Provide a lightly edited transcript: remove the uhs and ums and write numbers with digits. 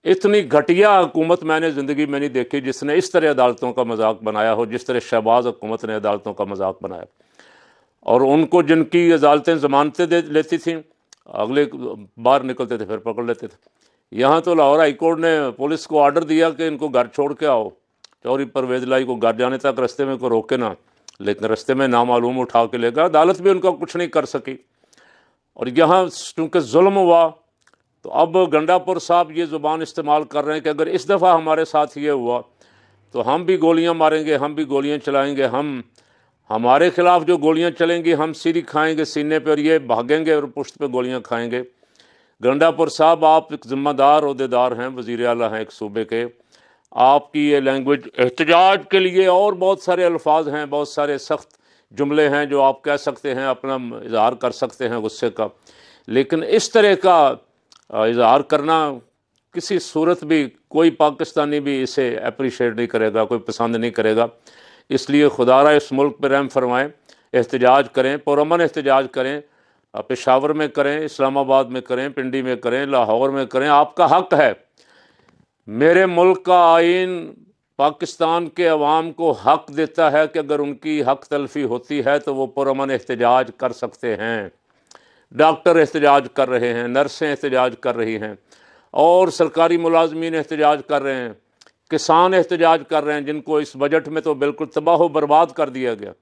इतनी घटिया हुकूमत मैंने ज़िंदगी में नहीं देखी जिसने इस तरह अदालतों का मजाक बनाया हो, जिस तरह शहबाज हुकूमत ने अदालतों का मजाक बनाया। और उनको जिनकी अदालतें ज़मानतें दे लेती थीं, अगले बार निकलते थे फिर पकड़ लेते थे। यहाँ तो लाहौर हाई कोर्ट ने पुलिस को आर्डर दिया कि इनको घर छोड़ के आओ, चौरी परवेज़ लाई को घर जाने तक रास्ते में को रोके ना, लेकिन रास्ते में नामालूम उठा के ले गया। अदालत भी उनका कुछ नहीं कर सकी। और यहाँ चूँकि जुल्म हुआ तो अब गंडापुर साहब ये ज़ुबान इस्तेमाल कर रहे हैं कि अगर इस दफ़ा हमारे साथ ये हुआ तो हम भी गोलियां मारेंगे, हम भी गोलियां चलाएंगे, हम हमारे खिलाफ जो गोलियां चलेंगी हम सीधी खाएंगे सीने पे, और ये भागेंगे और पुश्त पे गोलियां खाएंगे। गंडापुर साहब, आप एक ज़िम्मेदार ओहदेदार हैं, वज़ीर आला हैं एक सूबे के। आपकी ये लैंग्वेज एहतजाज के लिए, और बहुत सारे अल्फाज हैं, बहुत सारे सख्त जुमले हैं जो आप कह सकते हैं, अपना इजहार कर सकते हैं गुस्से का, लेकिन इस तरह का इजहार करना किसी सूरत भी कोई पाकिस्तानी भी इसे अप्रिशिएट नहीं करेगा, कोई पसंद नहीं करेगा। इसलिए खुदारा इस मुल्क पर रहम फरमाएं, एहतजाज करें, पुरअमन एहतजाज करें, पेशावर में करें, इस्लामाबाद में करें, पिंडी में करें, लाहौर में करें, आपका हक है। मेरे मुल्क का आइन पाकिस्तान के अवाम को हक देता है कि अगर उनकी हक तलफी होती है तो वो पुरअमन एहतजाज कर सकते हैं। डॉक्टर एहतजाज कर रहे हैं, नर्सें एहतजाज कर रही हैं, और सरकारी मुलाजमीन एहतजाज कर रहे हैं, किसान एहतजाज कर रहे हैं, जिनको इस बजट में तो बिल्कुल तबाह बर्बाद कर दिया गया।